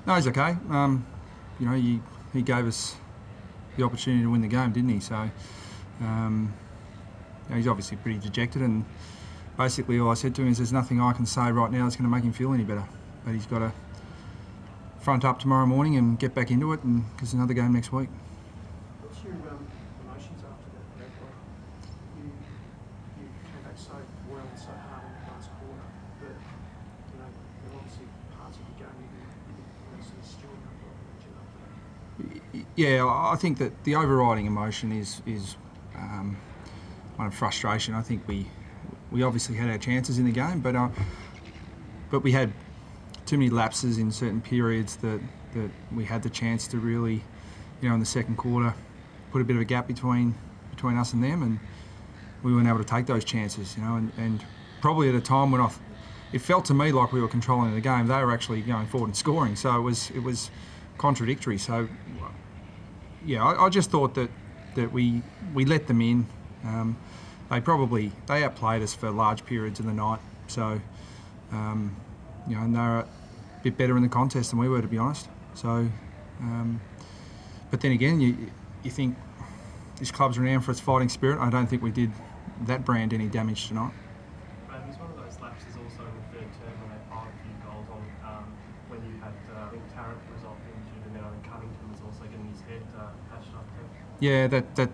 No, he's okay. You know, he gave us the opportunity to win the game, didn't he? So you know, he's obviously pretty dejected, and basically all I said to him is there's nothing I can say right now that's going to make him feel any better. But he's got to front up tomorrow morning and get back into it, and because there's another game next week. What's your emotions after that break? You came back so well and so hard in the last quarter, but you know, there are obviously parts of the game you sort of stewing up after that. Yeah, I think that the overriding emotion is one of frustration. I think we obviously had our chances in the game, but we had too many lapses in certain periods that we had the chance to really, you know, in the second quarter, put a bit of a gap between us and them, and we weren't able to take those chances, you know, and probably at a time when it felt to me like we were controlling the game, they were actually going forward and scoring, so it was contradictory. So yeah, I just thought that we let them in. They outplayed us for large periods of the night, so you know, and they were a bit better in the contest than we were, to be honest. So, but then again, you think this club's renowned for its fighting spirit. I don't think we did that brand any damage tonight. Brad, was one of those lapses also in the third term when they piled a few goals on, when you had, I think Tarrant was off injured, and then I think Cunnington was also getting his head patched up too. Yeah, that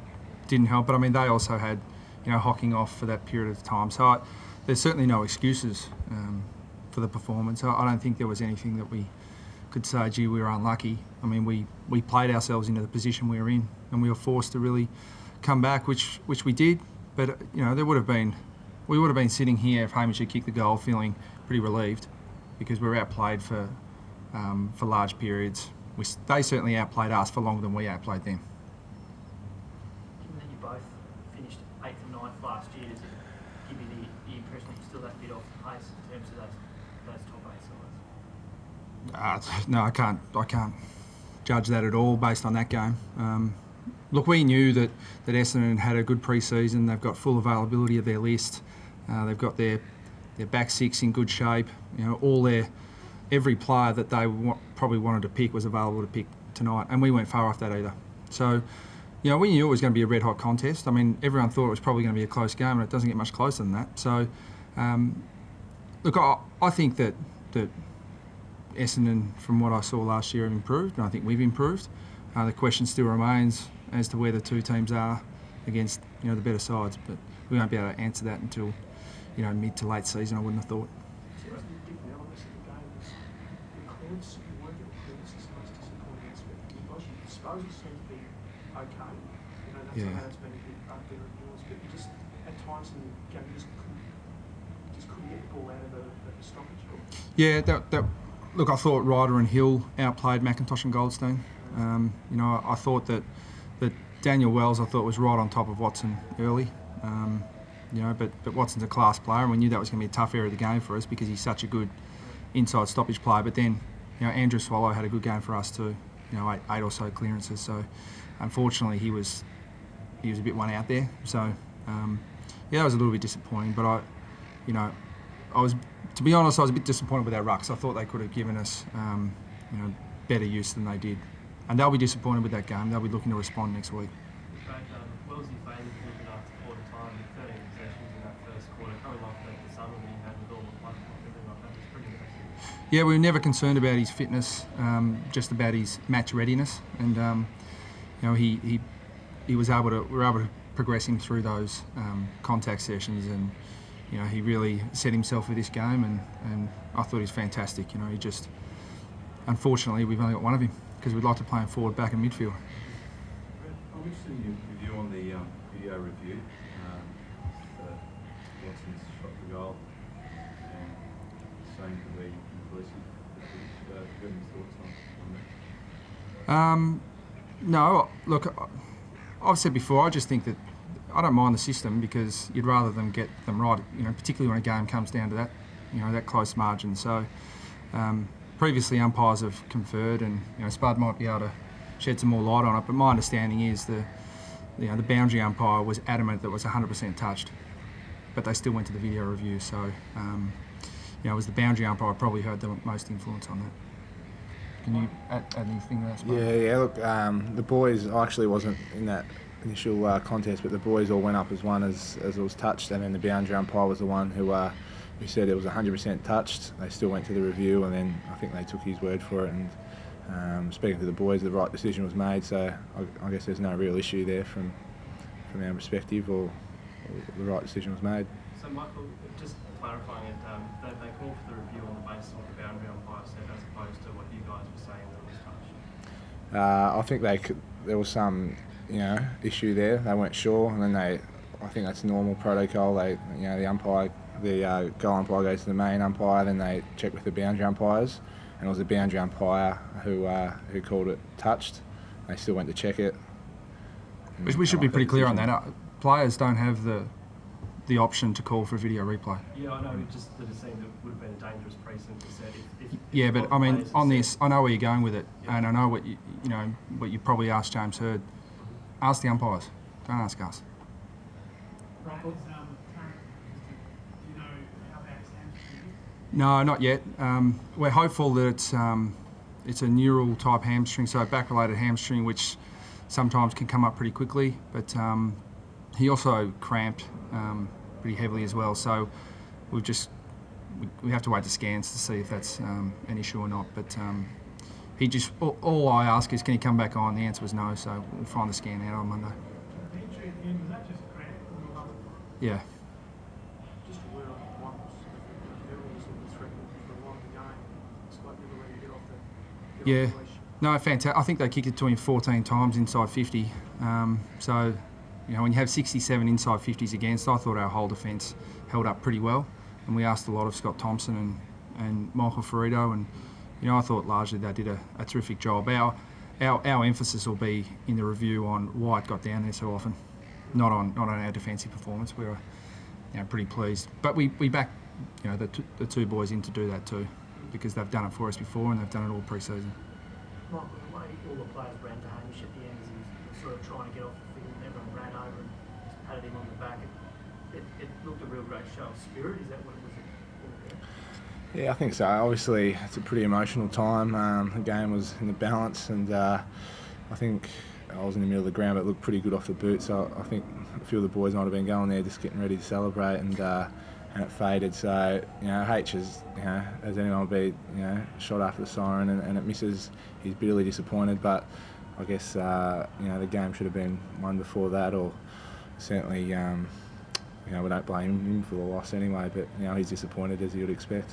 didn't help, but I mean, they also had, you know, hocking off for that period of time. So there's certainly no excuses for the performance. I don't think there was anything that we could say, gee, we were unlucky. I mean, we played ourselves into the position we were in, and we were forced to really come back, which we did. But you know, we would have been sitting here if Hamish had kicked the goal, feeling pretty relieved, because we were outplayed for large periods. They certainly outplayed us for longer than we outplayed them. Given that you both finished 8th and 9th last year, does it give you the impression that you're still that bit off the pace in terms of those top 8 sides? No, I can't judge that at all based on that game. Look, we knew that Essendon had a good pre-season. They've got full availability of their list. They've got their back six in good shape. You know, every player that they probably wanted to pick was available to pick tonight, and we weren't far off that either. So, you know, we knew it was going to be a red-hot contest. I mean, everyone thought it was probably going to be a close game, and it doesn't get much closer than that. So, look, I think that Essendon, from what I saw last year, have improved, and I think we've improved. The question still remains as to where the two teams are against, you know, the better sides, but we won't be able to answer that until, you know, mid to late season, I wouldn't have thought. So the different elements of the game is the Cleves, you weren't getting Cleves as the most disappointing aspect. Your disposal seemed to be okay. You know, that's been a bit bugbear of yours, but you just, at times in the game, you just couldn't get the ball out of the stoppage. Yeah, look, I thought Ryder and Hill outplayed McIntosh and Goldstein. You know, I thought that Daniel Wells, I thought, was right on top of Watson early. You know, but Watson's a class player, and we knew that was going to be a tough area of the game for us because he's such a good inside stoppage player. But then, you know, Andrew Swallow had a good game for us too. You know, eight or so clearances. So, unfortunately, he was a bit one out there. So, yeah, that was a little bit disappointing. But to be honest, I was a bit disappointed with our rucks. I thought they could have given us, you know, better use than they did. And they'll be disappointed with that game. They'll be looking to respond next week. What was your favourite movement after quarter time? 13 possessions in that first quarter, coming off the summer that you had with all the blood and everything like that. It's pretty impressive. Yeah, we were never concerned about his fitness, just about his match readiness, and you know, we were able to progress him through those contact sessions, and you know, he really set himself for this game, and I thought he was fantastic. You know, he just, unfortunately, we've only got one of him because we'd like to play him forward, back in midfield. I'm interested in your view on the video review. Watson's shot the goal and saying to be conclusive. Do you have any thoughts on that? No, look, I've said before, I just think that I don't mind the system because you'd rather them get them right, you know, particularly when a game comes down to that, you know, that close margin. So previously umpires have conferred, and you know, Spud might be able to shed some more light on it. But my understanding is the boundary umpire was adamant that it was 100% touched, but they still went to the video review. So you know, it was the boundary umpire probably had the most influence on that. Can you add anything to that? Spot? Yeah. Look, the boys. I actually wasn't in that initial contest, but the boys all went up as one as it was touched, and then the boundary umpire was the one who said it was 100% touched. They still went to the review, and then I think they took his word for it. And speaking to the boys, the right decision was made. So I guess there's no real issue there from our perspective, or the right decision was made. So Michael, just clarifying it, they called for the review on the basis of what the boundary umpire said, as opposed to what you guys were saying that was touched. I think there was some, issue there. They weren't sure, and then I think that's normal protocol. The goal umpire goes to the main umpire, then they check with the boundary umpires, and it was the boundary umpire who called it touched. They still went to check it. We should be pretty clear on that. Players don't have the option to call for a video replay. Yeah, I know. Just that it seemed it would have been a dangerous precedent to set. Yeah, but I mean, on this, I know where you're going with it, and I know what what you probably asked James Hird. Ask the umpires. Don't ask us. No, not yet. We're hopeful that it's a neural type hamstring, so a back-related hamstring, which sometimes can come up pretty quickly. But he also cramped pretty heavily as well. So we have to wait the scans to see if that's an issue or not. But he just all I ask is, can he come back on? The answer was no. So we'll find the scan out on Monday. Yeah. Just a word on Michael's everyone's looking threatening for a while in the game. Scott never let him get off the leash. No, fantastic. I think they kicked it to him 14 times inside 50. So, when you have 67 inside 50s against, I thought our whole defence held up pretty well. And we asked a lot of Scott Thompson and Michael Firrito, and I thought largely they did a terrific job. Our emphasis will be in the review on why it got down there so often, not on our defensive performance. We were pretty pleased, but we back the two boys in to do that too, because they've done it for us before and they've done it all pre-season. Michael, the way all the players ran to Hamish at the end as he was sort of trying to get off the field, and everyone ran over and patted him on the back. It looked a real great show of spirit. Is that what it was? Yeah, I think so. Obviously, it's a pretty emotional time. The game was in the balance, and I think I was in the middle of the ground, but it looked pretty good off the boot. So I think a few of the boys might have been going there just getting ready to celebrate, and it faded. So H is, as anyone would be, shot after the siren, and it misses. He's bitterly disappointed, but I guess the game should have been won before that, or certainly we don't blame him for the loss anyway. But he's disappointed, as you would expect.